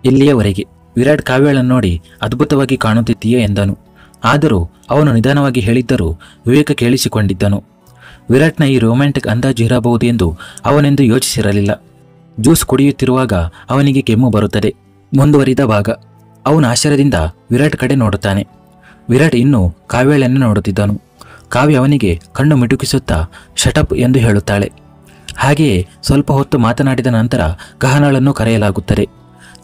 ಇಲ್ಲಿಯವರೆಗೆ ವಿರಾಟ್ ಕಾವ್ಯಳನ್ನು ನೋಡಿ ಅದ್ಭುತವಾಗಿ ಕಾಣುತ್ತಿದ್ದೀಯೇ ಎಂದನು. ಆದರೂ ಅವನು ನಿಧಾನವಾಗಿ ಹೇಳಿದ್ದರೂ ವಿವೇಕ ಕೇಳಿಸಿಕೊಂಡಿದ್ದನು. ವಿರಾಟ್ನ ಈ ರೊಮ್ಯಾಂಟಿಕ್ ಅಂದಾಜು ಇರಬಹುದು ಎಂದು ಅವನೆಂದು ಯೋಚಿಸಿರಲಿಲ್ಲ. ಜ್ಯೂಸ್ ಕುಡಿಯುತ್ತಿರುವಾಗ ಅವನಿಗೆ ಕೆಮ್ಮು ಬರುತ್ತದೆ. ಮುಂದುವರಿದ ಭಾಗ. ಅವನು ಆಶ್ಚರ್ಯದಿಂದ ವಿರಾಟ್ ಕಡೆ ನೋಡುತ್ತಾನೆ. ವಿರಾಟ್ ಇನ್ನೂ ಕಾವ್ಯಳನ್ನು ನೋಡುತ್ತಿದ್ದನು. ಕಾವ್ಯ ಅವನಿಗೆ ಕಣ್ಣು ಮಿಟುಕಿಸುತ್ತಾ ಶಟಪ್ ಎಂದು ಹೇಳುತ್ತಾಳೆ. ಹಾಗೆಯೇ ಸ್ವಲ್ಪ ಹೊತ್ತು ಮಾತನಾಡಿದ ನಂತರ ಗಹನಳನ್ನು ಕರೆಯಲಾಗುತ್ತದೆ.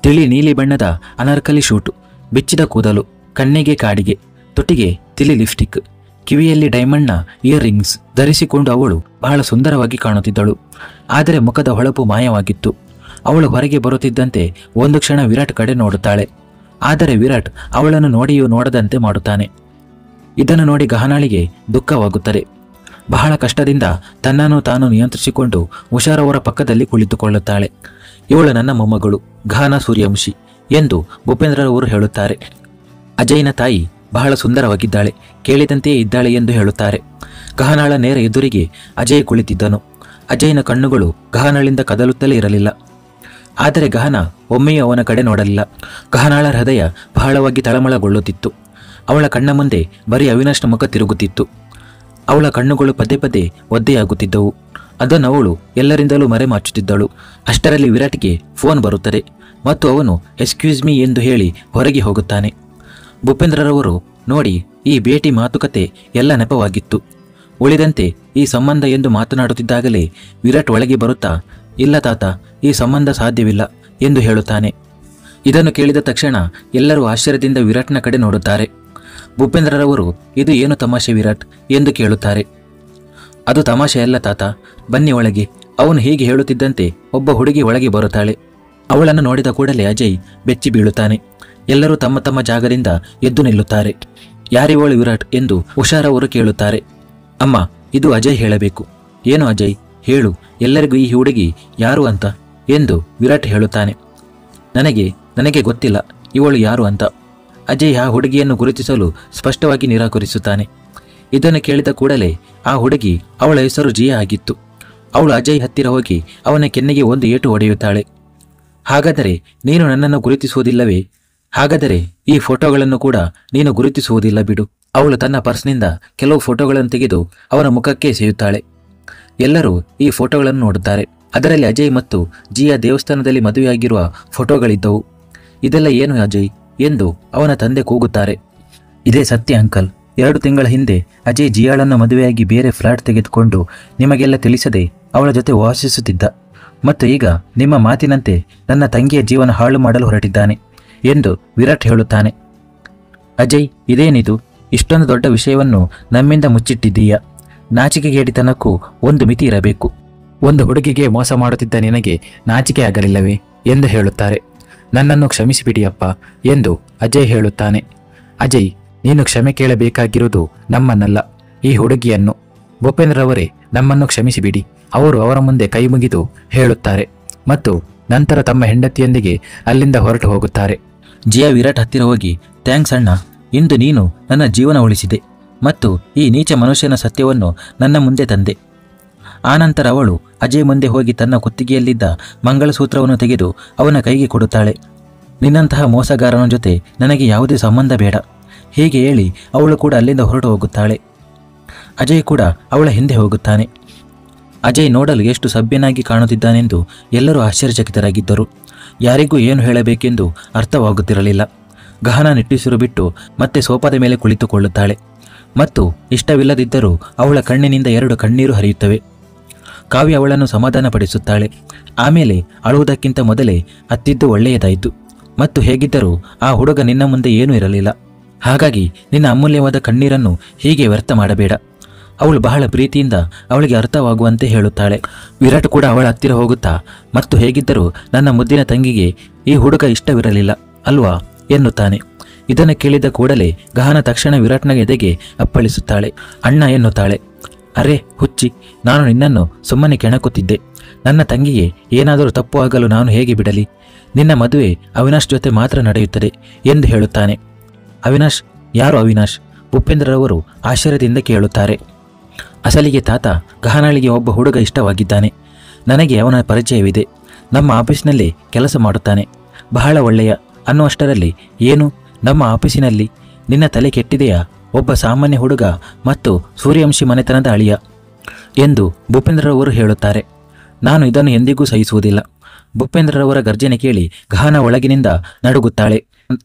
ತಿಳಿ ನೀಲಿ ಬಣ್ಣದ ಅನಾರ್ಕಲಿ ಶೂಟು, ಬಿಚ್ಚಿದ ಕೂದಲು, ಕಣ್ಣಿಗೆ ಕಾಡಿಗೆ, ತುಟಿಗೆ ತಿಳಿ ಲಿಪ್ಸ್ಟಿಕ್, ಕಿವಿಯಲ್ಲಿ ಡೈಮಂಡ್ನ ಇಯರ್ ರಿಂಗ್ಸ್ ಧರಿಸಿಕೊಂಡು ಅವಳು ಬಹಳ ಸುಂದರವಾಗಿ ಕಾಣುತ್ತಿದ್ದಳು. ಆದರೆ ಮುಖದ ಹೊಳಪು ಮಾಯವಾಗಿತ್ತು. ಅವಳು ಹೊರಗೆ ಬರುತ್ತಿದ್ದಂತೆ ಒಂದು ಕ್ಷಣ ವಿರಾಟ್ ಕಡೆ ನೋಡುತ್ತಾಳೆ. ಆದರೆ ವಿರಾಟ್ ಅವಳನ್ನು ನೋಡಿಯೂ ನೋಡದಂತೆ ಮಾಡುತ್ತಾನೆ. ಇದನ್ನು ನೋಡಿ ಗಹನಾಳಿಗೆ ದುಃಖವಾಗುತ್ತದೆ. ಬಹಳ ಕಷ್ಟದಿಂದ ತನ್ನನ್ನು ತಾನು ನಿಯಂತ್ರಿಸಿಕೊಂಡು ಉಷಾರವರ ಪಕ್ಕದಲ್ಲಿ ಕುಳಿತುಕೊಳ್ಳುತ್ತಾಳೆ. ಇವಳು ನನ್ನ ಮೊಮ್ಮಗಳು ಗಹನ ಸೂರ್ಯವಂಶಿ ಎಂದು ಭೂಪೇಂದ್ರರವರು ಹೇಳುತ್ತಾರೆ. ಅಜಯ್ನ ತಾಯಿ ಬಹಳ ಸುಂದರವಾಗಿದ್ದಾಳೆ, ಕೇಳಿದಂತೆಯೇ ಇದ್ದಾಳೆ ಎಂದು ಹೇಳುತ್ತಾರೆ. ಗಹನಾಳ ನೇರ ಎದುರಿಗೆ ಅಜಯ್ ಕುಳಿತಿದ್ದನು. ಅಜಯ್ನ ಕಣ್ಣುಗಳು ಗಹನಳಿಂದ ಕದಲುತ್ತಲೇ ಇರಲಿಲ್ಲ. ಆದರೆ ಗಹನ ಒಮ್ಮೆಯೂ ಅವನ ಕಡೆ ನೋಡಲಿಲ್ಲ. ಗಹನಾಳ ಹೃದಯ ಬಹಳವಾಗಿ ತಳಮಳಗೊಳ್ಳುತ್ತಿತ್ತು. ಅವಳ ಕಣ್ಣ ಮುಂದೆ ಬರೀ ಅವಿನಾಶ್ನ ಮುಖ ತಿರುಗುತ್ತಿತ್ತು. ಅವಳ ಕಣ್ಣುಗಳು ಪದೇ ಪದೇ ಒದ್ದೆಯಾಗುತ್ತಿದ್ದವು. ಅದನ್ನು ಅವಳು ಎಲ್ಲರಿಂದಲೂ ಮರೆಮಾಚುತ್ತಿದ್ದಳು. ಅಷ್ಟರಲ್ಲಿ ವಿರಾಟ್ಗೆ ಫೋನ್ ಬರುತ್ತದೆ ಮತ್ತು ಅವನು ಎಕ್ಸ್ಕ್ಯೂಸ್ ಮೀ ಎಂದು ಹೇಳಿ ಹೊರಗೆ ಹೋಗುತ್ತಾನೆ. ಭೂಪೇಂದ್ರರವರು ನೋಡಿ, ಈ ಭೇಟಿ ಮಾತುಕತೆ ಎಲ್ಲ ನೆಪವಾಗಿತ್ತು. ಉಳಿದಂತೆ ಈ ಸಂಬಂಧ ಎಂದು ಮಾತನಾಡುತ್ತಿದ್ದಾಗಲೇ ವಿರಾಟ್ ಒಳಗೆ ಬರುತ್ತಾ, ಇಲ್ಲ ತಾತ, ಈ ಸಂಬಂಧ ಸಾಧ್ಯವಿಲ್ಲ ಎಂದು ಹೇಳುತ್ತಾನೆ. ಇದನ್ನು ಕೇಳಿದ ತಕ್ಷಣ ಎಲ್ಲರೂ ಆಶ್ಚರ್ಯದಿಂದ ವಿರಾಟ್ನ ಕಡೆ ನೋಡುತ್ತಾರೆ. ಭೂಪೇಂದ್ರರವರು, ಇದು ಏನು ತಮಾಷೆ ವಿರಾಟ್ ಎಂದು ಕೇಳುತ್ತಾರೆ. ಅದು ತಮಾಷೆ ಅಲ್ಲ ತಾತ, ಬನ್ನಿ ಒಳಗೆ. ಅವನು ಹೀಗೆ ಹೇಳುತ್ತಿದ್ದಂತೆ ಒಬ್ಬ ಹುಡುಗಿ ಒಳಗೆ ಬರುತ್ತಾಳೆ. ಅವಳನ್ನು ನೋಡಿದ ಕೂಡಲೇ ಅಜಯ್ ಬೆಚ್ಚಿ ಬೀಳುತ್ತಾನೆ. ಎಲ್ಲರೂ ತಮ್ಮ ತಮ್ಮ ಜಾಗದಿಂದ ಎದ್ದು ನಿಲ್ಲುತ್ತಾರೆ. ಯಾರಿವಳು ವಿರಾಟ್ ಎಂದು ಉಷಾರವರು ಕೇಳುತ್ತಾರೆ. ಅಮ್ಮ, ಇದು ಅಜಯ್ ಹೇಳಬೇಕು. ಏನು ಅಜಯ್, ಹೇಳು, ಎಲ್ಲರಿಗೂ ಈ ಹುಡುಗಿ ಯಾರು ಅಂತ ಎಂದು ವಿರಾಟ್ ಹೇಳುತ್ತಾನೆ. ನನಗೆ ಗೊತ್ತಿಲ್ಲ ಇವಳು ಯಾರು ಅಂತ. ಅಜಯ್ ಆ ಹುಡುಗಿಯನ್ನು ಗುರುತಿಸಲು ಸ್ಪಷ್ಟವಾಗಿ ನಿರಾಕರಿಸುತ್ತಾನೆ. ಇದನ್ನು ಕೇಳಿದ ಕೂಡಲೇ ಆ ಹುಡುಗಿ, ಅವಳ ಹೆಸರು ಜಿಯಾ ಆಗಿತ್ತು. ಅವಳು ಅಜಯ್ ಹತ್ತಿರ ಹೋಗಿ ಅವನ ಕೆನ್ನೆಗೆ ಒಂದು ಏಟು ಹೊಡೆಯುತ್ತಾಳೆ. ಹಾಗಾದರೆ ನೀನು ನನ್ನನ್ನು ಗುರುತಿಸುವುದಿಲ್ಲವೇ? ಹಾಗಾದರೆ ಈ ಫೋಟೋಗಳನ್ನು ಕೂಡ ನೀನು ಗುರುತಿಸುವುದಿಲ್ಲ ಬಿಡು. ಅವಳು ತನ್ನ ಪರ್ಸ್ನಿಂದ ಕೆಲವು ಫೋಟೋಗಳನ್ನು ತೆಗೆದು ಅವನ ಮುಖಕ್ಕೆ ಎಸೆಯುತ್ತಾಳೆ. ಎಲ್ಲರೂ ಈ ಫೋಟೋಗಳನ್ನು ನೋಡುತ್ತಾರೆ. ಅದರಲ್ಲಿ ಅಜಯ್ ಮತ್ತು ಜಿಯಾ ದೇವಸ್ಥಾನದಲ್ಲಿ ಮದುವೆಯಾಗಿರುವ ಫೋಟೋಗಳಿದ್ದವು. ಇದೆಲ್ಲ ಏನು ಅಜಯ್ ಎಂದು ಅವನ ತಂದೆ ಕೂಗುತ್ತಾರೆ. ಇದೇ ಸತ್ಯ ಅಂಕಲ್. 2 ತಿಂಗಳ ಹಿಂದೆ ಅಜಯ್ ಜಿಯಾಳನ್ನು ಮದುವೆಯಾಗಿ ಬೇರೆ ಫ್ಲಾಟ್ ತೆಗೆದುಕೊಂಡು ನಿಮಗೆಲ್ಲ ತಿಳಿಸದೆ ಅವಳ ಜೊತೆ ವಾಸಿಸುತ್ತಿದ್ದ ಮತ್ತು ಈಗ ನಿಮ್ಮ ಮಾತಿನಂತೆ ನನ್ನ ತಂಗಿಯ ಜೀವನ ಹಾಳು ಮಾಡಲು ಹೊರಟಿದ್ದಾನೆ ಎಂದು ವಿರಾಟ್ ಹೇಳುತ್ತಾನೆ. ಅಜಯ್, ಇದೇನಿದು? ಇಷ್ಟೊಂದು ದೊಡ್ಡ ವಿಷಯವನ್ನು ನಮ್ಮಿಂದ ಮುಚ್ಚಿಟ್ಟಿದ್ದೀಯಾ? ನಾಚಿಕೆಗೇಡಿತನಕ್ಕೂ ಒಂದು ಮಿತಿ ಇರಬೇಕು. ಒಂದು ಹುಡುಗಿಗೆ ಮೋಸ ಮಾಡುತ್ತಿದ್ದ ನಿನಗೆ ನಾಚಿಕೆ ಆಗಲಿಲ್ಲವೇ ಎಂದು ಹೇಳುತ್ತಾರೆ. ನನ್ನನ್ನು ಕ್ಷಮಿಸಿಬಿಡಿಯಪ್ಪ ಎಂದು ಅಜಯ್ ಹೇಳುತ್ತಾನೆ. ಅಜಯ್, ನೀನು ಕ್ಷಮೆ ಕೇಳಬೇಕಾಗಿರುವುದು ನಮ್ಮನ್ನಲ್ಲ, ಈ ಹುಡುಗಿಯನ್ನು. ಭೂಪೇಂದ್ರರವರೇ, ನಮ್ಮನ್ನು ಕ್ಷಮಿಸಿಬಿಡಿ. ಅವರು ಅವರ ಮುಂದೆ ಕೈ ಮುಗಿದು ಹೇಳುತ್ತಾರೆ ಮತ್ತು ನಂತರ ತಮ್ಮ ಹೆಂಡತಿಯೊಂದಿಗೆ ಅಲ್ಲಿಂದ ಹೊರಟು ಹೋಗುತ್ತಾರೆ. ಜಿಯಾ ವಿರಾಟ್ ಹತ್ತಿರ ಹೋಗಿ, ಥ್ಯಾಂಕ್ಸ್ ಅಣ್ಣ, ಇಂದು ನೀನು ನನ್ನ ಜೀವನ ಉಳಿಸಿದೆ ಮತ್ತು ಈ ನೀಚ ಮನುಷ್ಯನ ಸತ್ಯವನ್ನು ನನ್ನ ಮುಂದೆ ತಂದೆ. ಆನಂತರ ಅವಳು ಅಜಯ್ ಮುಂದೆ ಹೋಗಿ ತನ್ನ ಕುತ್ತಿಗೆಯಲ್ಲಿದ್ದ ಮಂಗಳಸೂತ್ರವನ್ನು ತೆಗೆದು ಅವನ ಕೈಗೆ ಕೊಡುತ್ತಾಳೆ. ನಿನ್ನಂತಹ ಮೋಸಗಾರನ ಜೊತೆ ನನಗೆ ಯಾವುದೇ ಸಂಬಂಧ ಬೇಡ. ಹೀಗೆ ಹೇಳಿ ಅವಳು ಕೂಡ ಅಲ್ಲಿಂದ ಹೊರಟು ಹೋಗುತ್ತಾಳೆ. ಅಜಯ್ ಕೂಡ ಅವಳ ಹಿಂದೆ ಹೋಗುತ್ತಾನೆ. ಅಜಯ್ ನೋಡಲು ಎಷ್ಟು ಸಭ್ಯನಾಗಿ ಕಾಣುತ್ತಿದ್ದಾನೆಂದು ಎಲ್ಲರೂ ಆಶ್ಚರ್ಯಚಕಿತರಾಗಿದ್ದರು. ಯಾರಿಗೂ ಏನು ಹೇಳಬೇಕೆಂದು ಅರ್ಥವಾಗುತ್ತಿರಲಿಲ್ಲ. ಗಹನ ನಿಟ್ಟುಸಿರು ಬಿಟ್ಟು ಮತ್ತೆ ಸೋಫಾದ ಮೇಲೆ ಕುಳಿತುಕೊಳ್ಳುತ್ತಾಳೆ ಮತ್ತು ಇಷ್ಟವಿಲ್ಲದಿದ್ದರೂ ಅವಳ ಕಣ್ಣಿನಿಂದ 2 ಕಣ್ಣೀರು ಹರಿಯುತ್ತವೆ. ಕಾವ್ಯ ಅವಳನ್ನು ಸಮಾಧಾನಪಡಿಸುತ್ತಾಳೆ. ಆಮೇಲೆ ಅಳುವುದಕ್ಕಿಂತ ಮೊದಲೇ ಅತ್ತಿದ್ದು ಒಳ್ಳೆಯದಾಯಿತು ಮತ್ತು ಹೇಗಿದ್ದರೂ ಆ ಹುಡುಗ ನಿನ್ನ ಮುಂದೆ ಏನೂ ಇರಲಿಲ್ಲ. ಹಾಗಾಗಿ ನಿನ್ನ ಅಮೂಲ್ಯವಾದ ಕಣ್ಣೀರನ್ನು ಹೀಗೆ ವ್ಯರ್ಥ ಮಾಡಬೇಡ. ಅವಳು ಬಹಳ ಪ್ರೀತಿಯಿಂದ ಅವಳಿಗೆ ಅರ್ಥವಾಗುವಂತೆ ಹೇಳುತ್ತಾಳೆ. ವಿರಾಟ್ ಕೂಡ ಅವಳ ಹತ್ತಿರ ಹೋಗುತ್ತಾ, ಮತ್ತು ಹೇಗಿದ್ದರೂ ನನ್ನ ಮುದ್ದಿನ ತಂಗಿಗೆ ಈ ಹುಡುಗ ಇಷ್ಟವಿರಲಿಲ್ಲ ಅಲ್ವಾ ಎನ್ನುತ್ತಾನೆ. ಇದನ್ನು ಕೇಳಿದ ಕೂಡಲೇ ಗಹನ ತಕ್ಷಣ ವಿರಾಟ್ನ ಎದೆಗೆ ಅಪ್ಪಳಿಸುತ್ತಾಳೆ. ಅಣ್ಣ ಎನ್ನುತ್ತಾಳೆ. ಅರೆ ಹುಚ್ಚಿ, ನಾನು ನಿನ್ನನ್ನು ಸುಮ್ಮನೆ ಕೆಣಕುತ್ತಿದ್ದೆ. ನನ್ನ ತಂಗಿಗೆ ಏನಾದರೂ ತಪ್ಪು ಆಗಲು ನಾನು ಹೇಗೆ ಬಿಡಲಿ? ನಿನ್ನ ಮದುವೆ ಅವಿನಾಶ್ ಜೊತೆ ಮಾತ್ರ ನಡೆಯುತ್ತದೆ ಎಂದು ಹೇಳುತ್ತಾನೆ. ಅವಿನಾಶ್? ಯಾರು ಅವಿನಾಶ್? ಭೂಪೇಂದ್ರರವರು ಆಶ್ಚರ್ಯದಿಂದ ಕೇಳುತ್ತಾರೆ. ಅಸಲಿಗೆ ತಾತ, ಗಹನಾಳಿಗೆ ಒಬ್ಬ ಹುಡುಗ ಇಷ್ಟವಾಗಿದ್ದಾನೆ. ನನಗೆ ಅವನ ಪರಿಚಯವಿದೆ. ನಮ್ಮ ಆಫೀಸ್ನಲ್ಲಿ ಕೆಲಸ ಮಾಡುತ್ತಾನೆ. ಬಹಳ ಒಳ್ಳೆಯ ಅನ್ನುವಷ್ಟರಲ್ಲಿ ಏನು ನಮ್ಮ ಆಫೀಸಿನಲ್ಲಿ ನಿನ್ನ ತಲೆ ಕೆಟ್ಟಿದೆಯಾ? ಒಬ್ಬ ಸಾಮಾನ್ಯ ಹುಡುಗ ಮತ್ತು ಸೂರ್ಯವಂಶಿ ಮನೆತನದ ಅಳಿಯ ಎಂದು ಭೂಪೇಂದ್ರರವರು ಹೇಳುತ್ತಾರೆ. ನಾನು ಇದನ್ನು ಎಂದಿಗೂ ಸಹಿಸುವುದಿಲ್ಲ. ಭೂಪೇಂದ್ರರವರ ಗರ್ಜನೆ ಕೇಳಿ ಗಹನ ಒಳಗಿನಿಂದ ನಡುಗುತ್ತಾಳೆ.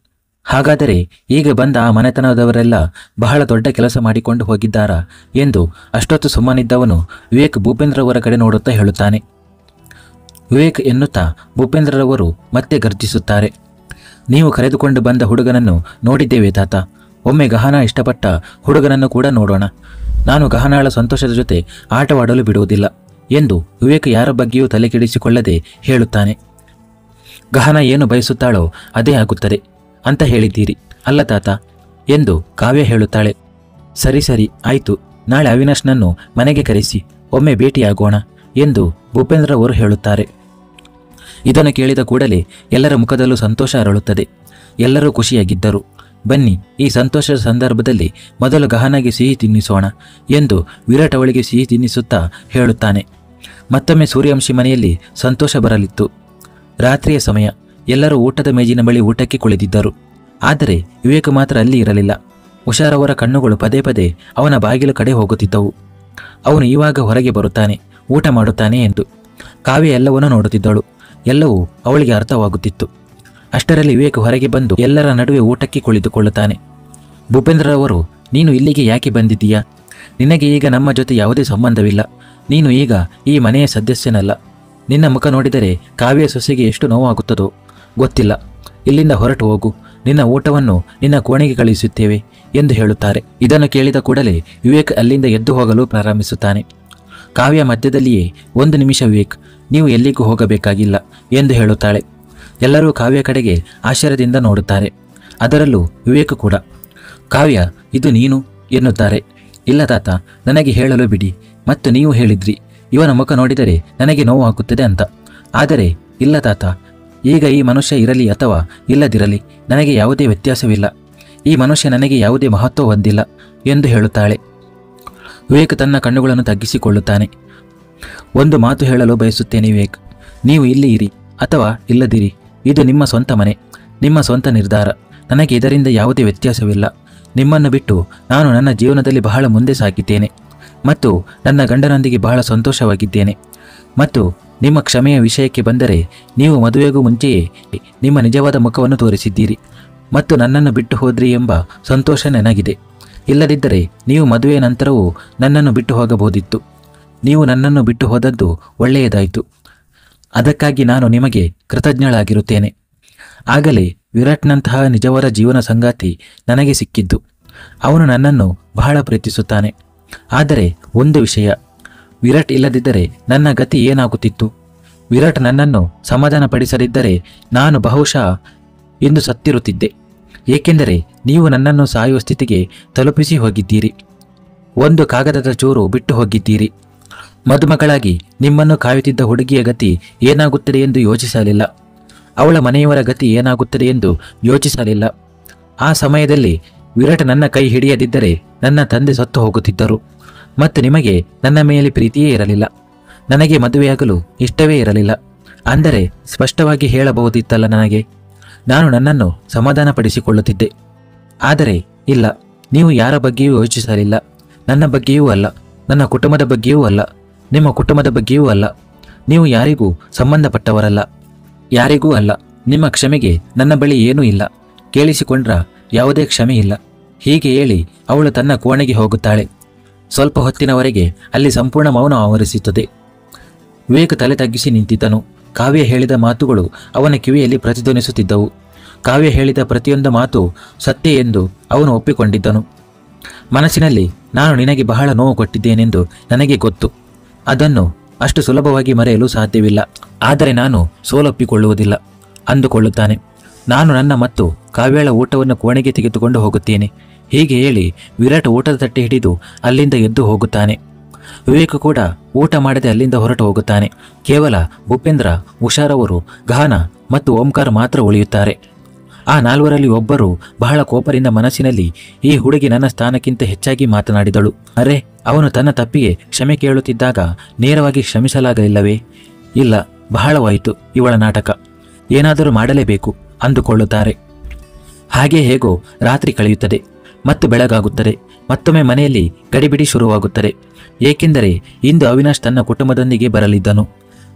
ಹಾಗಾದರೆ ಈಗ ಬಂದ ಆ ಮನೆತನದವರೆಲ್ಲ ಬಹಳ ದೊಡ್ಡ ಕೆಲಸ ಮಾಡಿಕೊಂಡು ಹೋಗಿದ್ದಾರಾ ಎಂದು ಅಷ್ಟೊತ್ತು ಸುಮ್ಮನಿದ್ದವನು ವಿವೇಕ್ ಭೂಪೇಂದ್ರರವರ ಕಡೆ ನೋಡುತ್ತಾ ಹೇಳುತ್ತಾನೆ. ವಿವೇಕ್ ಎನ್ನುತ್ತಾ ಭೂಪೇಂದ್ರರವರು ಮತ್ತೆ ಗರ್ಜಿಸುತ್ತಾರೆ. ನೀವು ಕರೆದುಕೊಂಡು ಬಂದ ಹುಡುಗನನ್ನು ನೋಡಿದ್ದೇವೆ ತಾತ. ಒಮ್ಮೆ ಗಹನ ಇಷ್ಟಪಟ್ಟ ಹುಡುಗನನ್ನು ಕೂಡ ನೋಡೋಣ. ನಾನು ಗಹನಾಳ ಸಂತೋಷದ ಜೊತೆ ಆಟವಾಡಲು ಬಿಡುವುದಿಲ್ಲ ಎಂದು ವಿವೇಕ್ ಯಾರ ಬಗ್ಗೆಯೂ ತಲೆಕೆಡಿಸಿಕೊಳ್ಳದೆ ಹೇಳುತ್ತಾನೆ. ಗಹನ ಏನು ಬಯಸುತ್ತಾಳೋ ಅದೇ ಆಗುತ್ತದೆ ಅಂತ ಹೇಳಿದ್ದೀರಿ ಅಲ್ಲ ತಾತ ಎಂದು ಕಾವ್ಯ ಹೇಳುತ್ತಾಳೆ. ಸರಿ ಸರಿ ಆಯಿತು, ನಾಳೆ ಅವಿನಾಶ್ನನ್ನು ಮನೆಗೆ ಕರೆಸಿ ಒಮ್ಮೆ ಭೇಟಿಯಾಗೋಣ ಎಂದು ಭೂಪೇಂದ್ರರವರು ಹೇಳುತ್ತಾರೆ. ಇದನ್ನು ಕೇಳಿದ ಕೂಡಲೇ ಎಲ್ಲರ ಮುಖದಲ್ಲೂ ಸಂತೋಷ ಅರಳುತ್ತದೆ. ಎಲ್ಲರೂ ಖುಷಿಯಾಗಿದ್ದರು. ಬನ್ನಿ, ಈ ಸಂತೋಷದ ಸಂದರ್ಭದಲ್ಲಿ ಮೊದಲು ಗಹನಾಗೆ ಸಿಹಿ ತಿನ್ನಿಸೋಣ ಎಂದು ವಿರಾಟ್ ಅವಳಿಗೆ ಸಿಹಿ ತಿನ್ನಿಸುತ್ತಾ ಹೇಳುತ್ತಾನೆ. ಮತ್ತೊಮ್ಮೆ ಸೂರ್ಯವಂಶಿ ಮನೆಯಲ್ಲಿ ಸಂತೋಷ ಬರಲಿತ್ತು. ರಾತ್ರಿಯ ಸಮಯ. ಎಲ್ಲರೂ ಊಟದ ಮೇಜಿನ ಬಳಿ ಊಟಕ್ಕೆ ಕುಳಿತಿದ್ದರು. ಆದರೆ ವಿವೇಕ್ ಮಾತ್ರ ಅಲ್ಲಿ ಇರಲಿಲ್ಲ. ಉಷಾರವರ ಕಣ್ಣುಗಳು ಪದೇ ಪದೇ ಅವನ ಬಾಗಿಲು ಕಡೆ ಹೋಗುತ್ತಿದ್ದವು. ಅವನು ಇವಾಗ ಹೊರಗೆ ಬರುತ್ತಾನೆ, ಊಟ ಮಾಡುತ್ತಾನೆ ಎಂದು. ಕಾವ್ಯ ಎಲ್ಲವನ್ನೂ ನೋಡುತ್ತಿದ್ದಳು. ಎಲ್ಲವೂ ಅವಳಿಗೆ ಅರ್ಥವಾಗುತ್ತಿತ್ತು. ಅಷ್ಟರಲ್ಲಿ ವಿವೇಕ್ ಹೊರಗೆ ಬಂದು ಎಲ್ಲರ ನಡುವೆ ಊಟಕ್ಕೆ ಕುಳಿತುಕೊಳ್ಳುತ್ತಾನೆ. ಭೂಪೇಂದ್ರರವರು, ನೀನು ಇಲ್ಲಿಗೆ ಯಾಕೆ ಬಂದಿದ್ದೀಯಾ? ನಿನಗೆ ಈಗ ನಮ್ಮ ಜೊತೆ ಯಾವುದೇ ಸಂಬಂಧವಿಲ್ಲ. ನೀನು ಈಗ ಈ ಮನೆಯ ಸದಸ್ಯನಲ್ಲ. ನಿನ್ನ ಮುಖ ನೋಡಿದರೆ ಕಾವ್ಯ ಸೊಸೆಗೆ ಎಷ್ಟು ನೋವಾಗುತ್ತದೋ ಗೊತ್ತಿಲ್ಲ. ಇಲ್ಲಿಂದ ಹೊರಟು ಹೋಗು. ನಿನ್ನ ಊಟವನ್ನು ನಿನ್ನ ಕೋಣೆಗೆ ಕಳುಹಿಸುತ್ತೇವೆ ಎಂದು ಹೇಳುತ್ತಾರೆ. ಇದನ್ನು ಕೇಳಿದ ಕೂಡಲೇ ವಿವೇಕ್ ಅಲ್ಲಿಂದ ಎದ್ದು ಹೋಗಲು ಪ್ರಾರಂಭಿಸುತ್ತಾನೆ. ಕಾವ್ಯ ಮಧ್ಯದಲ್ಲಿಯೇ, ಒಂದು ನಿಮಿಷ ವಿವೇಕ್, ನೀವು ಎಲ್ಲಿಗೂ ಹೋಗಬೇಕಾಗಿಲ್ಲ ಎಂದು ಹೇಳುತ್ತಾಳೆ. ಎಲ್ಲರೂ ಕಾವ್ಯ ಕಡೆಗೆ ಆಶ್ಚರ್ಯದಿಂದ ನೋಡುತ್ತಾರೆ. ಅದರಲ್ಲೂ ವಿವೇಕ್ ಕೂಡ. ಕಾವ್ಯ, ಇದು ನೀನು ಎನ್ನುತ್ತಾರೆ. ಇಲ್ಲ ತಾತ, ನನಗೆ ಹೇಳಲು ಬಿಡಿ. ಮತ್ತು ನೀವು ಹೇಳಿದ್ರಿ ಇವನ ಮುಖ ನೋಡಿದರೆ ನನಗೆ ನೋವು ಆಗುತ್ತದೆ ಅಂತ. ಆದರೆ ಇಲ್ಲ ತಾತ, ಈಗ ಈ ಮನುಷ್ಯ ಇರಲಿ ಅಥವಾ ಇಲ್ಲದಿರಲಿ ನನಗೆ ಯಾವುದೇ ವ್ಯತ್ಯಾಸವಿಲ್ಲ. ಈ ಮನುಷ್ಯ ನನಗೆ ಯಾವುದೇ ಮಹತ್ವ ಹೊಂದಿಲ್ಲ ಎಂದು ಹೇಳುತ್ತಾಳೆ. ವಿವೇಕ್ ತನ್ನ ಕಣ್ಣುಗಳನ್ನು ತಗ್ಗಿಸಿಕೊಳ್ಳುತ್ತಾನೆ. ಒಂದು ಮಾತು ಹೇಳಲು ಬಯಸುತ್ತೇನೆ ವಿವೇಕ್. ನೀವು ಇಲ್ಲಿ ಇರಿ ಅಥವಾ ಇಲ್ಲದಿರಿ, ಇದು ನಿಮ್ಮ ಸ್ವಂತ ಮನೆ, ನಿಮ್ಮ ಸ್ವಂತ ನಿರ್ಧಾರ. ನನಗೆ ಇದರಿಂದ ಯಾವುದೇ ವ್ಯತ್ಯಾಸವಿಲ್ಲ. ನಿಮ್ಮನ್ನು ಬಿಟ್ಟು ನಾನು ನನ್ನ ಜೀವನದಲ್ಲಿ ಬಹಳ ಮುಂದೆ ಸಾಗಿದ್ದೇನೆ ಮತ್ತು ನನ್ನ ಗಂಡನೊಂದಿಗೆ ಬಹಳ ಸಂತೋಷವಾಗಿದ್ದೇನೆ. ಮತ್ತು ನಿಮ್ಮ ಕ್ಷಮೆಯ ವಿಷಯಕ್ಕೆ ಬಂದರೆ, ನೀವು ಮದುವೆಗೂ ಮುಂಚೆಯೇ ನಿಮ್ಮ ನಿಜವಾದ ಮುಖವನ್ನು ತೋರಿಸಿದ್ದೀರಿ ಮತ್ತು ನನ್ನನ್ನು ಬಿಟ್ಟು ಹೋದ್ರಿ ಎಂಬ ಸಂತೋಷ ನನಗಿದೆ. ಇಲ್ಲದಿದ್ದರೆ ನೀವು ಮದುವೆಯ ನಂತರವೂ ನನ್ನನ್ನು ಬಿಟ್ಟು ಹೋಗಬಹುದಿತ್ತು. ನೀವು ನನ್ನನ್ನು ಬಿಟ್ಟು ಹೋದದ್ದು ಒಳ್ಳೆಯದಾಯಿತು. ಅದಕ್ಕಾಗಿ ನಾನು ನಿಮಗೆ ಕೃತಜ್ಞಳಾಗಿರುತ್ತೇನೆ. ಆಗಲೇ ವಿರಾಟ್ನಂತಹ ನಿಜವಾದ ಜೀವನ ಸಂಗಾತಿ ನನಗೆ ಸಿಕ್ಕಿದ್ದು. ಅವನು ನನ್ನನ್ನು ಬಹಳ ಪ್ರೀತಿಸುತ್ತಾನೆ. ಆದರೆ ಒಂದು ವಿಷಯ, ವಿರಾಟ್ ಇಲ್ಲದಿದ್ದರೆ ನನ್ನ ಗತಿ ಏನಾಗುತ್ತಿತ್ತು? ವಿರಾಟ್ ನನ್ನನ್ನು ಸಮಾಧಾನಪಡಿಸದಿದ್ದರೆ ನಾನು ಬಹುಶಃ ಇಂದು ಸತ್ತಿರುತ್ತಿದ್ದೆ. ಏಕೆಂದರೆ ನೀವು ನನ್ನನ್ನು ಸಾಯುವ ಸ್ಥಿತಿಗೆ ತಲುಪಿಸಿ ಹೋಗಿದ್ದೀರಿ. ಒಂದು ಕಾಗದದ ಚೂರು ಬಿಟ್ಟು ಹೋಗಿದ್ದೀರಿ. ಮದುಮಗಳಾಗಿ ನಿಮ್ಮನ್ನು ಕಾಯುತ್ತಿದ್ದ ಹುಡುಗಿಯ ಗತಿ ಏನಾಗುತ್ತದೆ ಎಂದು ಯೋಚಿಸಲಿಲ್ಲ. ಅವಳ ಮನೆಯವರ ಗತಿ ಏನಾಗುತ್ತದೆ ಎಂದು ಯೋಚಿಸಲಿಲ್ಲ. ಆ ಸಮಯದಲ್ಲಿ ವಿರಾಟ್ ನನ್ನ ಕೈ ಹಿಡಿಯದಿದ್ದರೆ ನನ್ನ ತಂದೆ ಸತ್ತು ಹೋಗುತ್ತಿದ್ದರು ಮತ್ತು ನಿಮಗೆ ನನ್ನ ಮೇಲೆ ಪ್ರೀತಿಯೇ ಇರಲಿಲ್ಲ. ನನಗೆ ಮದುವೆಯಾಗಲು ಇಷ್ಟವೇ ಇರಲಿಲ್ಲ. ಅಂದರೆ ಸ್ಪಷ್ಟವಾಗಿ ಹೇಳಬಹುದಿತ್ತಲ್ಲ ನನಗೆ. ನಾನು ನನ್ನನ್ನು ಸಮಾಧಾನಪಡಿಸಿಕೊಳ್ಳುತ್ತಿದ್ದೆ. ಆದರೆ ಇಲ್ಲ, ನೀವು ಯಾರ ಬಗ್ಗೆಯೂ ಯೋಚಿಸಲಿಲ್ಲ. ನನ್ನ ಬಗ್ಗೆಯೂ ಅಲ್ಲ, ನನ್ನ ಕುಟುಂಬದ ಬಗ್ಗೆಯೂ ಅಲ್ಲ, ನಿಮ್ಮ ಕುಟುಂಬದ ಬಗ್ಗೆಯೂ ಅಲ್ಲ. ನೀವು ಯಾರಿಗೂ ಸಂಬಂಧಪಟ್ಟವರಲ್ಲ, ಯಾರಿಗೂ ಅಲ್ಲ. ನಿಮ್ಮ ಕ್ಷಮೆಗೆ ನನ್ನ ಬಳಿ ಏನೂ ಇಲ್ಲ. ಕೇಳಿಸಿಕೊಂಡ್ರ ಯಾವುದೇ ಕ್ಷಮೆ ಇಲ್ಲ. ಹೀಗೆ ಹೇಳಿ ಅವಳು ತನ್ನ ಕೋಣೆಗೆ ಹೋಗುತ್ತಾಳೆ. ಸ್ವಲ್ಪ ಹೊತ್ತಿನವರೆಗೆ ಅಲ್ಲಿ ಸಂಪೂರ್ಣ ಮೌನ ಆವರಿಸುತ್ತದೆ. ವಿವೇಕ್ ತಲೆ ತಗ್ಗಿಸಿ ನಿಂತಿದ್ದನು. ಕಾವ್ಯ ಹೇಳಿದ ಮಾತುಗಳು ಅವನ ಕಿವಿಯಲ್ಲಿ ಪ್ರತಿಧ್ವನಿಸುತ್ತಿದ್ದವು. ಕಾವ್ಯ ಹೇಳಿದ ಪ್ರತಿಯೊಂದು ಮಾತು ಸತ್ಯ ಎಂದು ಅವನು ಒಪ್ಪಿಕೊಂಡಿದ್ದನು. ಮನಸ್ಸಿನಲ್ಲಿ, ನಾನು ನಿನಗೆ ಬಹಳ ನೋವು ಕೊಟ್ಟಿದ್ದೇನೆಂದು ನನಗೆ ಗೊತ್ತು. ಅದನ್ನು ಅಷ್ಟು ಸುಲಭವಾಗಿ ಮರೆಯಲು ಸಾಧ್ಯವಿಲ್ಲ. ಆದರೆ ನಾನು ಸೋಲೊಪ್ಪಿಕೊಳ್ಳುವುದಿಲ್ಲ ಅಂದುಕೊಳ್ಳುತ್ತಾನೆ. ನಾನು ನನ್ನ ಮತ್ತು ಕಾವ್ಯಳ ಊಟವನ್ನು ಕೋಣೆಗೆ ತೆಗೆದುಕೊಂಡು ಹೋಗುತ್ತೇನೆ. ಹೀಗೆ ಹೇಳಿ ವಿರಾಟ್ ಊಟದ ತಟ್ಟೆ ಹಿಡಿದು ಅಲ್ಲಿಂದ ಎದ್ದು ಹೋಗುತ್ತಾನೆ. ವಿವೇಕ್ ಕೂಡ ಊಟ ಮಾಡದೆ ಅಲ್ಲಿಂದ ಹೊರಟು ಹೋಗುತ್ತಾನೆ. ಕೇವಲ ಭೂಪೇಂದ್ರ, ಉಷಾರವರು, ಗಹನ ಮತ್ತು ಓಂಕಾರ ಮಾತ್ರ ಉಳಿಯುತ್ತಾರೆ. ಆ ನಾಲ್ವರಲ್ಲಿ ಒಬ್ಬರು ಬಹಳ ಕೋಪದಿಂದ ಮನಸ್ಸಿನಲ್ಲಿ, ಈ ಹುಡುಗಿ ನನ್ನ ಸ್ಥಾನಕ್ಕಿಂತ ಹೆಚ್ಚಾಗಿ ಮಾತನಾಡಿದಳು. ಅರೆ, ಅವನು ತನ್ನ ತಪ್ಪಿಗೆ ಕ್ಷಮೆ ಕೇಳುತ್ತಿದ್ದಾಗ ನೇರವಾಗಿ ಕ್ಷಮಿಸಲಾಗಲಿಲ್ಲವೇ? ಇಲ್ಲ, ಬಹಳವಾಯಿತು ಇವಳ ನಾಟಕ. ಏನಾದರೂ ಮಾಡಲೇಬೇಕು ಅಂದುಕೊಳ್ಳುತ್ತಾರೆ. ಹಾಗೆ ಹೇಗೋ ರಾತ್ರಿ ಕಳೆಯುತ್ತದೆ ಮತ್ತು ಬೆಳಗಾಗುತ್ತದೆ. ಮತ್ತೊಮ್ಮೆ ಮನೆಯಲ್ಲಿ ಗಡಿಬಿಡಿ ಶುರುವಾಗುತ್ತದೆ. ಏಕೆಂದರೆ ಇಂದು ಅವಿನಾಶ್ ತನ್ನ ಕುಟುಂಬದೊಂದಿಗೆ ಬರಲಿದ್ದನು.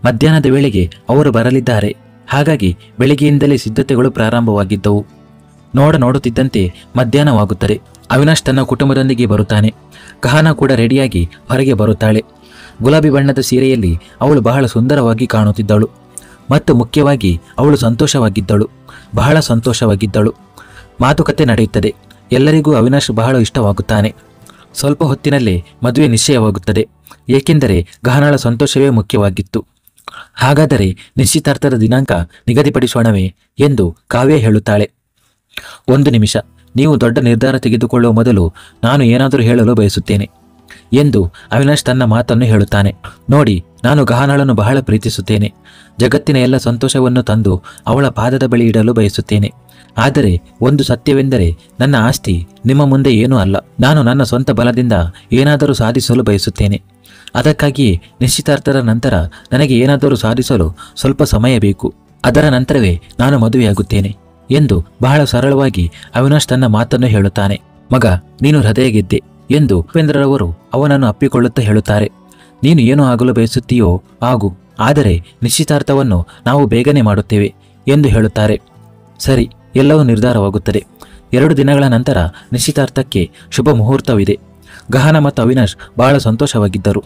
ಮಧ್ಯಾಹ್ನದ ವೇಳೆಗೆ ಅವರು ಬರಲಿದ್ದಾರೆ. ಹಾಗಾಗಿ ಬೆಳಿಗ್ಗೆಯಿಂದಲೇ ಸಿದ್ಧತೆಗಳು ಪ್ರಾರಂಭವಾಗಿದ್ದವು. ನೋಡುತ್ತಿದ್ದಂತೆ ಮಧ್ಯಾಹ್ನವಾಗುತ್ತದೆ. ಅವಿನಾಶ್ ತನ್ನ ಕುಟುಂಬದೊಂದಿಗೆ ಬರುತ್ತಾನೆ. ಕಹಾನ ಕೂಡ ರೆಡಿಯಾಗಿ ಹೊರಗೆ ಬರುತ್ತಾಳೆ. ಗುಲಾಬಿ ಬಣ್ಣದ ಸೀರೆಯಲ್ಲಿ ಅವಳು ಬಹಳ ಸುಂದರವಾಗಿ ಕಾಣುತ್ತಿದ್ದಳು ಮತ್ತು ಮುಖ್ಯವಾಗಿ ಅವಳು ಸಂತೋಷವಾಗಿದ್ದಳು, ಬಹಳ ಸಂತೋಷವಾಗಿದ್ದಳು. ಮಾತುಕತೆ ನಡೆಯುತ್ತದೆ. ಎಲ್ಲರಿಗೂ ಅವಿನಾಶ್ ಬಹಳ ಇಷ್ಟವಾಗುತ್ತಾನೆ. ಸ್ವಲ್ಪ ಹೊತ್ತಿನಲ್ಲೇ ಮದುವೆ ನಿಶ್ಚಯವಾಗುತ್ತದೆ. ಏಕೆಂದರೆ ಗಹನಳ ಸಂತೋಷವೇ ಮುಖ್ಯವಾಗಿತ್ತು. ಹಾಗಾದರೆ ನಿಶ್ಚಿತಾರ್ಥದ ದಿನಾಂಕ ನಿಗದಿಪಡಿಸೋಣವೇ ಎಂದು ಕಾವ್ಯ ಹೇಳುತ್ತಾಳೆ. ಒಂದು ನಿಮಿಷ, ನೀವು ದೊಡ್ಡ ನಿರ್ಧಾರ ತೆಗೆದುಕೊಳ್ಳುವ ಮೊದಲು ನಾನು ಏನಾದರೂ ಹೇಳಲು ಬಯಸುತ್ತೇನೆ ಎಂದು ಅವಿನಾಶ್ ತನ್ನ ಮಾತನ್ನು ಹೇಳುತ್ತಾನೆ. ನೋಡಿ, ನಾನು ಗಹನಳನ್ನು ಬಹಳ ಪ್ರೀತಿಸುತ್ತೇನೆ. ಜಗತ್ತಿನ ಎಲ್ಲ ಸಂತೋಷವನ್ನು ತಂದು ಅವಳ ಪಾದದ ಬಳಿ ಇಡಲು ಬಯಸುತ್ತೇನೆ. ಆದರೆ ಒಂದು ಸತ್ಯವೆಂದರೆ, ನನ್ನ ಆಸ್ತಿ ನಿಮ್ಮ ಮುಂದೆ ಏನೂ ಅಲ್ಲ. ನಾನು ನನ್ನ ಸ್ವಂತ ಬಲದಿಂದ ಏನಾದರೂ ಸಾಧಿಸಲು ಬಯಸುತ್ತೇನೆ. ಅದಕ್ಕಾಗಿಯೇ ನಿಶ್ಚಿತಾರ್ಥದ ನಂತರ ನನಗೆ ಏನಾದರೂ ಸಾಧಿಸಲು ಸ್ವಲ್ಪ ಸಮಯ ಬೇಕು. ಅದರ ನಂತರವೇ ನಾನು ಮದುವೆಯಾಗುತ್ತೇನೆ ಎಂದು ಬಹಳ ಸರಳವಾಗಿ ಅವಿನಾಶ್ ತನ್ನ ಮಾತನ್ನು ಹೇಳುತ್ತಾನೆ. ಮಗ, ನೀನು ಹೃದಯ ಗೆದ್ದೆ ಎಂದು ಉಪೇಂದ್ರರವರು ಅವನನ್ನು ಅಪ್ಪಿಕೊಳ್ಳುತ್ತಾ ಹೇಳುತ್ತಾರೆ. ನೀನು ಏನು ಆಗಲು ಬಯಸುತ್ತೀಯೋ ಆಗು, ಆದರೆ ನಿಶ್ಚಿತಾರ್ಥವನ್ನು ನಾವು ಬೇಗನೆ ಮಾಡುತ್ತೇವೆ ಎಂದು ಹೇಳುತ್ತಾರೆ. ಸರಿ, ಎಲ್ಲವೂ ನಿರ್ಧಾರವಾಗುತ್ತದೆ. 2 ದಿನಗಳ ನಂತರ ನಿಶ್ಚಿತಾರ್ಥಕ್ಕೆ ಶುಭ ಮುಹೂರ್ತವಿದೆ. ಗಹನ ಮತ್ತು ಅವಿನಾಶ್ ಬಹಳ ಸಂತೋಷವಾಗಿದ್ದರು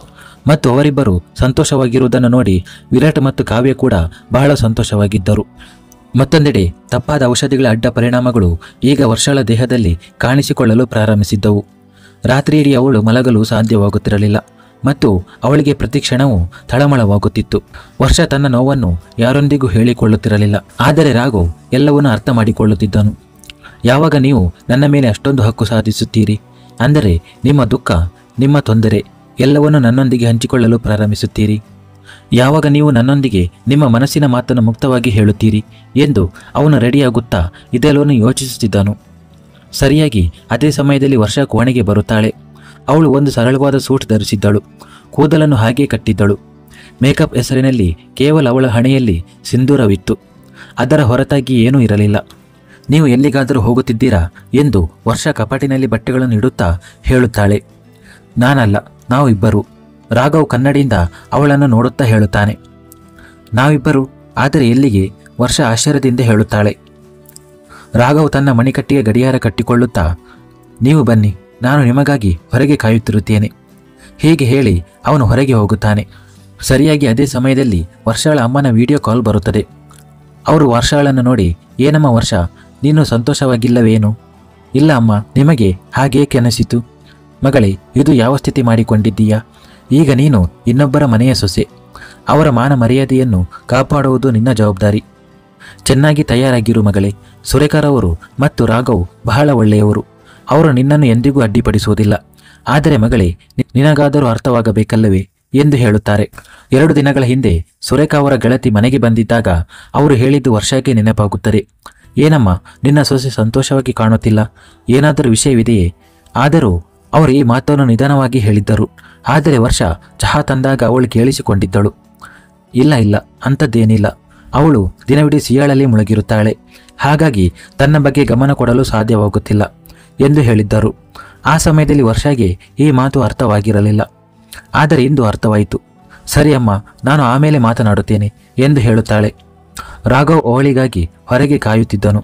ಮತ್ತು ಅವರಿಬ್ಬರು ಸಂತೋಷವಾಗಿರುವುದನ್ನು ನೋಡಿ ವಿರಾಟ್ ಮತ್ತು ಕಾವ್ಯ ಕೂಡ ಬಹಳ ಸಂತೋಷವಾಗಿದ್ದರು. ಮತ್ತೊಂದೆಡೆ ತಪ್ಪಾದ ಔಷಧಿಗಳ ಅಡ್ಡ ಪರಿಣಾಮಗಳು ಈಗ ವರ್ಷಳ ದೇಹದಲ್ಲಿ ಕಾಣಿಸಿಕೊಳ್ಳಲು ಪ್ರಾರಂಭಿಸಿದ್ದವು. ರಾತ್ರಿಯಿಡೀ ಅವಳು ಮಲಗಲು ಸಾಧ್ಯವಾಗುತ್ತಿರಲಿಲ್ಲ ಮತ್ತು ಅವಳಿಗೆ ಪ್ರತಿ ಕ್ಷಣವೂ ತಳಮಳವಾಗುತ್ತಿತ್ತು. ವರ್ಷ ತನ್ನ ನೋವನ್ನು ಯಾರೊಂದಿಗೂ ಹೇಳಿಕೊಳ್ಳುತ್ತಿರಲಿಲ್ಲ. ಆದರೆ ರಾಘವ್ ಎಲ್ಲವನ್ನೂ ಅರ್ಥ ಮಾಡಿಕೊಳ್ಳುತ್ತಿದ್ದನು. ಯಾವಾಗ ನೀವು ನನ್ನ ಮೇಲೆ ಅಷ್ಟೊಂದು ಹಕ್ಕು ಸಾಧಿಸುತ್ತೀರಿ, ಅಂದರೆ ನಿಮ್ಮ ದುಃಖ, ನಿಮ್ಮ ತೊಂದರೆ ಎಲ್ಲವನ್ನೂ ನನ್ನೊಂದಿಗೆ ಹಂಚಿಕೊಳ್ಳಲು ಪ್ರಾರಂಭಿಸುತ್ತೀರಿ, ಯಾವಾಗ ನೀವು ನನ್ನೊಂದಿಗೆ ನಿಮ್ಮ ಮನಸ್ಸಿನ ಮಾತನ್ನು ಮುಕ್ತವಾಗಿ ಹೇಳುತ್ತೀರಿ ಎಂದು ಅವನು ರೆಡಿಯಾಗುತ್ತಾ ಇದೆಲ್ಲವನ್ನು ಯೋಚಿಸುತ್ತಿದ್ದನು. ಸರಿಯಾಗಿ ಅದೇ ಸಮಯದಲ್ಲಿ ವರ್ಷ ಕೋಣೆಗೆ ಬರುತ್ತಾಳೆ. ಅವಳು ಒಂದು ಸರಳವಾದ ಸೂಟ್ ಧರಿಸಿದ್ದಳು. ಕೂದಲನ್ನು ಹಾಗೆ ಕಟ್ಟಿದ್ದಳು. ಮೇಕಪ್ ಹೆಸರಿನಲ್ಲಿ ಕೇವಲ ಅವಳ ಹಣೆಯಲ್ಲಿ ಸಿಂಧೂರವಿತ್ತು. ಅದರ ಹೊರತಾಗಿ ಏನೂ ಇರಲಿಲ್ಲ. ನೀವು ಎಲ್ಲಿಗಾದರೂ ಹೋಗುತ್ತಿದ್ದೀರಾ ಎಂದು ವರ್ಷ ಕಪಾಟಿನಲ್ಲಿ ಬಟ್ಟೆಗಳನ್ನು ಇಡುತ್ತಾ ಹೇಳುತ್ತಾಳೆ. ನಾನಲ್ಲ, ನಾವಿಬ್ಬರು. ರಾಘವ್ ಕನ್ನಡಿಯಿಂದ ಅವಳನ್ನು ನೋಡುತ್ತಾ ಹೇಳುತ್ತಾನೆ. ನಾವಿಬ್ಬರು? ಆದರೆ ಎಲ್ಲಿಗೆ? ವರ್ಷ ಆಶ್ಚರ್ಯದಿಂದ ಹೇಳುತ್ತಾಳೆ. ರಾಘವ್ ತನ್ನ ಮಣಿಕಟ್ಟಿಗೆ ಗಡಿಯಾರ ಕಟ್ಟಿಕೊಳ್ಳುತ್ತಾ, ನೀವು ಬನ್ನಿ, ನಾನು ನಿಮಗಾಗಿ ಹೊರಗೆ ಕಾಯುತ್ತಿರುತ್ತೇನೆ. ಹೀಗೆ ಹೇಳಿ ಅವನು ಹೊರಗೆ ಹೋಗುತ್ತಾನೆ. ಸರಿಯಾಗಿ ಅದೇ ಸಮಯದಲ್ಲಿ ವರ್ಷಾಳ ಅಮ್ಮನ ವಿಡಿಯೋ ಕಾಲ್ ಬರುತ್ತದೆ. ಅವರು ವರ್ಷಾಳನ್ನು ನೋಡಿ, ಏನಮ್ಮ ವರ್ಷ, ನೀನು ಸಂತೋಷವಾಗಿಲ್ಲವೇನು? ಇಲ್ಲ ಅಮ್ಮ, ನಿಮಗೆ ಹಾಗೇಕೆ ಅನಿಸಿತು? ಮಗಳೇ, ಇದು ಯಾವ ಸ್ಥಿತಿ ಮಾಡಿಕೊಂಡಿದ್ದೀಯಾ? ಈಗ ನೀನು ಇನ್ನೊಬ್ಬರ ಮನೆಯ ಸೊಸೆ. ಅವರ ಮಾನ ಮರ್ಯಾದೆಯನ್ನು ಕಾಪಾಡುವುದು ನಿನ್ನ ಜವಾಬ್ದಾರಿ. ಚೆನ್ನಾಗಿ ತಯಾರಾಗಿರು ಮಗಳೇ. ಸುರೇಖರವರು ಮತ್ತು ರಾಘವ್ ಬಹಳ ಒಳ್ಳೆಯವರು. ಅವರು ನಿನ್ನನ್ನು ಎಂದಿಗೂ ಅಡ್ಡಿಪಡಿಸುವುದಿಲ್ಲ. ಆದರೆ ಮಗಳೇ, ನಿನಗಾದರೂ ಅರ್ಥವಾಗಬೇಕಲ್ಲವೇ ಎಂದು ಹೇಳುತ್ತಾರೆ. 2 ದಿನಗಳ ಹಿಂದೆ ಸುರೇಖಾ ಅವರ ಗೆಳತಿ ಮನೆಗೆ ಬಂದಿದ್ದಾಗ ಅವರು ಹೇಳಿದ್ದು ವರ್ಷಕ್ಕೆ ನೆನಪಾಗುತ್ತದೆ. ಏನಮ್ಮ, ನಿನ್ನ ಸೊಸೆ ಸಂತೋಷವಾಗಿ ಕಾಣುತ್ತಿಲ್ಲ, ಏನಾದರೂ ವಿಷಯವಿದೆಯೇ? ಆದರೂ ಅವರು ಈ ಮಾತನ್ನು ನಿಧಾನವಾಗಿ ಹೇಳಿದ್ದರು. ಆದರೆ ವರ್ಷ ಚಹಾ ತಂದಾಗ ಅವಳು ಕೇಳಿಸಿಕೊಂಡಿದ್ದಳು. ಇಲ್ಲ ಇಲ್ಲ, ಅಂಥದ್ದೇನಿಲ್ಲ. ಅವಳು ದಿನವಿಡೀ ಸಿಯಾಳಲ್ಲಿ ಮುಳುಗಿರುತ್ತಾಳೆ. ಹಾಗಾಗಿ ತನ್ನ ಬಗ್ಗೆ ಗಮನ ಕೊಡಲು ಸಾಧ್ಯವಾಗುತ್ತಿಲ್ಲ ಎಂದು ಹೇಳಿದ್ದರು. ಆ ಸಮಯದಲ್ಲಿ ವರ್ಷಗೆ ಈ ಮಾತು ಅರ್ಥವಾಗಿರಲಿಲ್ಲ. ಆದರೆ ಇಂದು ಅರ್ಥವಾಯಿತು. ಸರಿ ಅಮ್ಮ, ನಾನು ಆಮೇಲೆ ಮಾತನಾಡುತ್ತೇನೆ ಎಂದು ಹೇಳುತ್ತಾಳೆ. ರಾಘವ್ ಅವಳಿಗಾಗಿ ಹೊರಗೆ ಕಾಯುತ್ತಿದ್ದನು.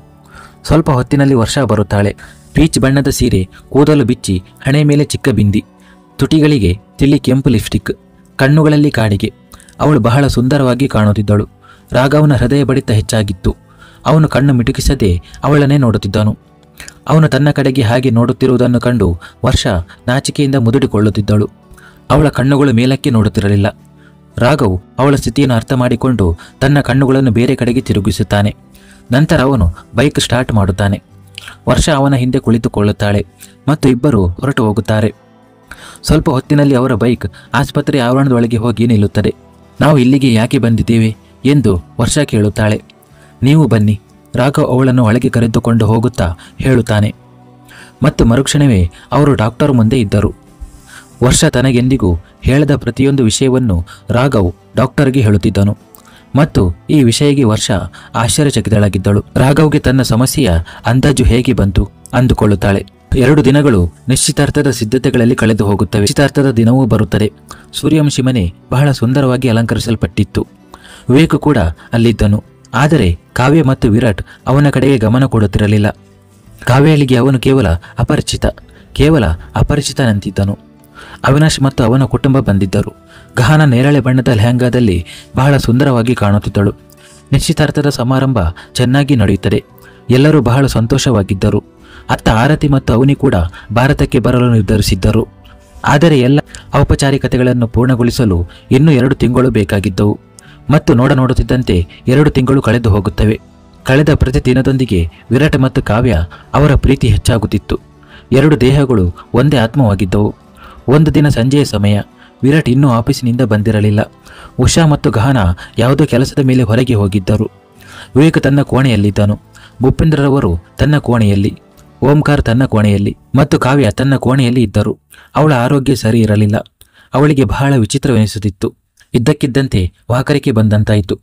ಸ್ವಲ್ಪ ಹೊತ್ತಿನಲ್ಲಿ ವರ್ಷ ಬರುತ್ತಾಳೆ. ಪೀಚ್ ಬಣ್ಣದ ಸೀರೆ, ಕೂದಲು ಬಿಚ್ಚಿ, ಹಣೆ ಮೇಲೆ ಚಿಕ್ಕ ಬಿಂದಿ, ತುಟಿಗಳಿಗೆ ತಿಳಿ ಕೆಂಪು ಲಿಪ್ಸ್ಟಿಕ್, ಕಣ್ಣುಗಳಲ್ಲಿ ಕಾಡಿಗೆ. ಅವಳು ಬಹಳ ಸುಂದರವಾಗಿ ಕಾಣುತ್ತಿದ್ದಳು. ರಾಘವನ ಹೃದಯ ಬಡಿತ ಹೆಚ್ಚಾಗಿತ್ತು. ಅವನು ಕಣ್ಣು ಮಿಟುಕಿಸದೆ ಅವಳನ್ನೇ ನೋಡುತ್ತಿದ್ದನು. ಅವನು ತನ್ನ ಕಡೆಗೆ ಹಾಗೆ ನೋಡುತ್ತಿರುವುದನ್ನು ಕಂಡು ವರ್ಷ ನಾಚಿಕೆಯಿಂದ ಮುದುಡಿಕೊಳ್ಳುತ್ತಿದ್ದಳು. ಅವಳ ಕಣ್ಣುಗಳು ಮೇಲಕ್ಕೆ ನೋಡುತ್ತಿರಲಿಲ್ಲ. ರಾಘವ್ ಅವಳ ಸ್ಥಿತಿಯನ್ನು ಅರ್ಥ ಮಾಡಿಕೊಂಡು ತನ್ನ ಕಣ್ಣುಗಳನ್ನು ಬೇರೆ ಕಡೆಗೆ ತಿರುಗಿಸುತ್ತಾನೆ. ನಂತರ ಅವನು ಬೈಕ್ ಸ್ಟಾರ್ಟ್ ಮಾಡುತ್ತಾನೆ. ವರ್ಷ ಅವನ ಹಿಂದೆ ಕುಳಿತುಕೊಳ್ಳುತ್ತಾಳೆ ಮತ್ತು ಇಬ್ಬರು ಹೊರಟು ಹೋಗುತ್ತಾರೆ. ಸ್ವಲ್ಪ ಹೊತ್ತಿನಲ್ಲಿ ಅವರ ಬೈಕ್ ಆಸ್ಪತ್ರೆ ಆವರಣದೊಳಗೆ ಹೋಗಿ ನಿಲ್ಲುತ್ತದೆ. ನಾವು ಇಲ್ಲಿಗೆ ಯಾಕೆ ಬಂದಿದ್ದೇವೆ ಎಂದು ವರ್ಷ ಕೇಳುತ್ತಾಳೆ. ನೀವು ಬನ್ನಿ, ರಾಘವ್ ಅವಳನ್ನು ಒಳಗೆ ಕರೆದುಕೊಂಡು ಹೋಗುತ್ತಾ ಹೇಳುತ್ತಾನೆ. ಮತ್ತು ಮರುಕ್ಷಣವೇ ಅವರು ಡಾಕ್ಟರ್ ಮುಂದೆ ಇದ್ದರು. ವರ್ಷ ತನಗೆಂದಿಗೂ ಹೇಳದ ಪ್ರತಿಯೊಂದು ವಿಷಯವನ್ನು ರಾಘವ್ ಡಾಕ್ಟರ್ಗೆ ಹೇಳುತ್ತಿದ್ದನು. ಮತ್ತು ಈ ವಿಷಯಕ್ಕೆ ವರ್ಷ ಆಶ್ಚರ್ಯಚಕಿತಳಾಗಿದ್ದಳು. ರಾಘವ್ಗೆ ತನ್ನ ಸಮಸ್ಯೆಯ ಅಂದಾಜು ಹೇಗೆ ಬಂತು ಅಂದುಕೊಳ್ಳುತ್ತಾಳೆ. 2 ದಿನಗಳು ನಿಶ್ಚಿತಾರ್ಥದ ಸಿದ್ಧತೆಗಳಲ್ಲಿ ಕಳೆದು ಹೋಗುತ್ತವೆ. ನಿಶ್ಚಿತಾರ್ಥದ ದಿನವೂ ಬರುತ್ತದೆ. ಸೂರ್ಯವಂಶಿ ಮನೆ ಬಹಳ ಸುಂದರವಾಗಿ ಅಲಂಕರಿಸಲ್ಪಟ್ಟಿತ್ತು. ವಿವೇಕ್ ಕೂಡ ಅಲ್ಲಿದ್ದನು. ಆದರೆ ಕಾವ್ಯ ಮತ್ತು ವಿರಾಟ್ ಅವನ ಕಡೆಗೆ ಗಮನ ಕೊಡುತ್ತಿರಲಿಲ್ಲ. ಕಾವ್ಯಳಿಗೆ ಅವನು ಕೇವಲ ಅಪರಿಚಿತನಂತಿದ್ದನು. ಅವಿನಾಶ್ ಮತ್ತು ಅವನ ಕುಟುಂಬ ಬಂದಿದ್ದರು. ಗಹನ ನೇರಳೆ ಬಣ್ಣದ ಲೆಹಂಗಾದಲ್ಲಿ ಬಹಳ ಸುಂದರವಾಗಿ ಕಾಣುತ್ತಿದ್ದಳು. ನಿಶ್ಚಿತಾರ್ಥದ ಸಮಾರಂಭ ಚೆನ್ನಾಗಿ ನಡೆಯುತ್ತದೆ. ಎಲ್ಲರೂ ಬಹಳ ಸಂತೋಷವಾಗಿದ್ದರು. ಅತ್ತ ಆರತಿ ಮತ್ತು ಅವನಿ ಕೂಡ ಭಾರತಕ್ಕೆ ಬರಲು ನಿರ್ಧರಿಸಿದ್ದರು. ಆದರೆ ಎಲ್ಲ ಔಪಚಾರಿಕತೆಗಳನ್ನು ಪೂರ್ಣಗೊಳಿಸಲು ಇನ್ನೂ 2 ತಿಂಗಳು ಬೇಕಾಗಿದ್ದವು. ಮತ್ತು ನೋಡುತ್ತಿದ್ದಂತೆ 2 ತಿಂಗಳು ಕಳೆದು ಹೋಗುತ್ತವೆ. ಕಳೆದ ಪ್ರತಿ ದಿನದೊಂದಿಗೆ ವಿರಾಟ್ ಮತ್ತು ಕಾವ್ಯ ಅವರ ಪ್ರೀತಿ ಹೆಚ್ಚಾಗುತ್ತಿತ್ತು. 2 ದೇಹಗಳು ಒಂದೇ ಆತ್ಮವಾಗಿದ್ದವು. ಒಂದು ದಿನ ಸಂಜೆಯ ಸಮಯ. ವಿರಾಟ್ ಇನ್ನೂ ಆಫೀಸಿನಿಂದ ಬಂದಿರಲಿಲ್ಲ. ಉಷಾ ಮತ್ತು ಗಹನ ಯಾವುದೋ ಕೆಲಸದ ಮೇಲೆ ಹೊರಗೆ ಹೋಗಿದ್ದರು. ವಿವೇಕ್ ತನ್ನ ಕೋಣೆಯಲ್ಲಿದ್ದನು. ಭೂಪೇಂದ್ರರವರು ತನ್ನ ಕೋಣೆಯಲ್ಲಿ, ಓಂಕಾರ್ ತನ್ನ ಕೋಣೆಯಲ್ಲಿ ಮತ್ತು ಕಾವ್ಯ ತನ್ನ ಕೋಣೆಯಲ್ಲಿ ಇದ್ದರು. ಅವಳ ಆರೋಗ್ಯ ಸರಿ ಇರಲಿಲ್ಲ. ಅವಳಿಗೆ ಬಹಳ ವಿಚಿತ್ರವೆನಿಸುತ್ತಿತ್ತು. ಇದ್ದಕ್ಕಿದ್ದಂತೆ ವಾಕರಿಕೆ ಬಂದಂತಾಯಿತು.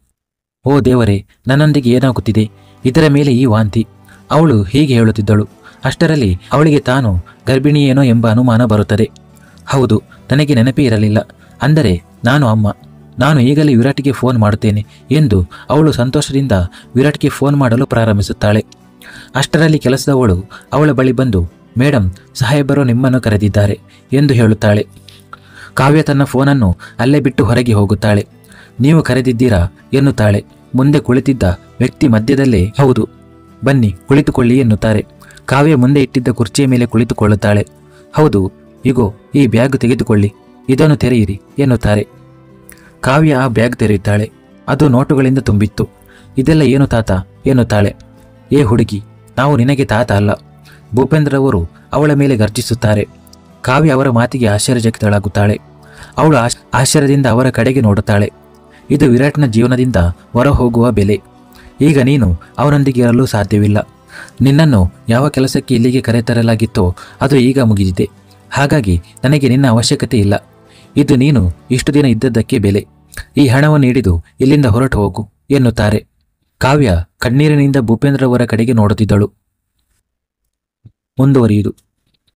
ಓ ದೇವರೇ, ನನ್ನೊಂದಿಗೆ ಏನಾಗುತ್ತಿದೆ? ಇದರ ಮೇಲೆ ಈ ವಾಂತಿ. ಅವಳು ಹೀಗೆ ಹೇಳುತ್ತಿದ್ದಳು. ಅಷ್ಟರಲ್ಲಿ ಅವಳಿಗೆ ತಾನು ಗರ್ಭಿಣಿಯೇನೋ ಎಂಬ ಅನುಮಾನ ಬರುತ್ತದೆ. ಹೌದು, ನನಗೆ ನೆನಪೇ ಇರಲಿಲ್ಲ. ಅಂದರೆ ನಾನು ಈಗಲೇ ವಿರಾಟ್ಗೆ ಫೋನ್ ಮಾಡುತ್ತೇನೆ ಎಂದು ಅವಳು ಸಂತೋಷದಿಂದ ವಿರಾಟ್ಗೆ ಫೋನ್ ಮಾಡಲು ಪ್ರಾರಂಭಿಸುತ್ತಾಳೆ. ಅಷ್ಟರಲ್ಲಿ ಕೆಲಸದವಳು ಅವಳ ಬಳಿ ಬಂದು, ಮೇಡಮ್, ಸಾಹೇಬರು ನಿಮ್ಮನ್ನು ಕರೆದಿದ್ದಾರೆ ಎಂದು ಹೇಳುತ್ತಾಳೆ. ಕಾವ್ಯ ತನ್ನ ಫೋನನ್ನು ಅಲ್ಲೇ ಬಿಟ್ಟು ಹೊರಗೆ ಹೋಗುತ್ತಾಳೆ. ನೀವು ಕರೆದಿದ್ದೀರಾ ಎನ್ನುತ್ತಾಳೆ. ಮುಂದೆ ಕುಳಿತಿದ್ದ ವ್ಯಕ್ತಿ ಮಧ್ಯದಲ್ಲೇ, ಹೌದು, ಬನ್ನಿ ಕುಳಿತುಕೊಳ್ಳಿ ಎನ್ನುತ್ತಾರೆ. ಕಾವ್ಯ ಮುಂದೆ ಇಟ್ಟಿದ್ದ ಕುರ್ಚಿಯ ಮೇಲೆ ಕುಳಿತುಕೊಳ್ಳುತ್ತಾಳೆ. ಹೌದು, ಇಗೋ ಈ ಬ್ಯಾಗ್ ತೆಗೆದುಕೊಳ್ಳಿ, ಇದನ್ನು ತೆರೆಯಿರಿ ಎನ್ನುತ್ತಾರೆ. ಕಾವ್ಯ ಆ ಬ್ಯಾಗ್ ತೆರೆಯುತ್ತಾಳೆ. ಅದು ನೋಟುಗಳಿಂದ ತುಂಬಿತ್ತು. ಇದೆಲ್ಲ ಏನು ತಾತ ಎನ್ನುತ್ತಾಳೆ. ಏ ಹುಡುಗಿ, ನಾವು ನಿನಗೆ ತಾತ ಅಲ್ಲ. ಭೂಪೇಂದ್ರರವರು ಅವಳ ಮೇಲೆ ಗರ್ಜಿಸುತ್ತಾರೆ. ಕಾವ್ಯ ಅವರ ಮಾತಿಗೆ ಆಶ್ಚರ್ಯಚಕಿತಳಾಗುತ್ತಾಳೆ. ಅವಳು ಆಶ್ಚರ್ಯದಿಂದ ಅವರ ಕಡೆಗೆ ನೋಡುತ್ತಾಳೆ. ಇದು ವಿರಾಟ್ನ ಜೀವನದಿಂದ ಹೊರಹೋಗುವ ಬೆಲೆ. ಈಗ ನೀನು ಅವನೊಂದಿಗೆ ಇರಲು ಸಾಧ್ಯವಿಲ್ಲ. ನಿನ್ನನ್ನು ಯಾವ ಕೆಲಸಕ್ಕೆ ಇಲ್ಲಿಗೆ ಕರೆತರಲಾಗಿತ್ತೋ ಅದು ಈಗ ಮುಗಿದಿದೆ. ಹಾಗಾಗಿ ನನಗೆ ನಿನ್ನ ಅವಶ್ಯಕತೆ ಇಲ್ಲ. ಇದು ನೀನು ಇಷ್ಟು ದಿನ ಇದ್ದದ್ದಕ್ಕೆ ಬೆಲೆ. ಈ ಹಣವನ್ನು ಹಿಡಿದು ಇಲ್ಲಿಂದ ಹೊರಟು ಹೋಗು ಎನ್ನುತ್ತಾರೆ. ಕಾವ್ಯ ಕಣ್ಣೀರಿನಿಂದ ಭೂಪೇಂದ್ರವರ ಕಡೆಗೆ ನೋಡುತ್ತಿದ್ದಳು. ಮುಂದುವರಿಯುವುದು.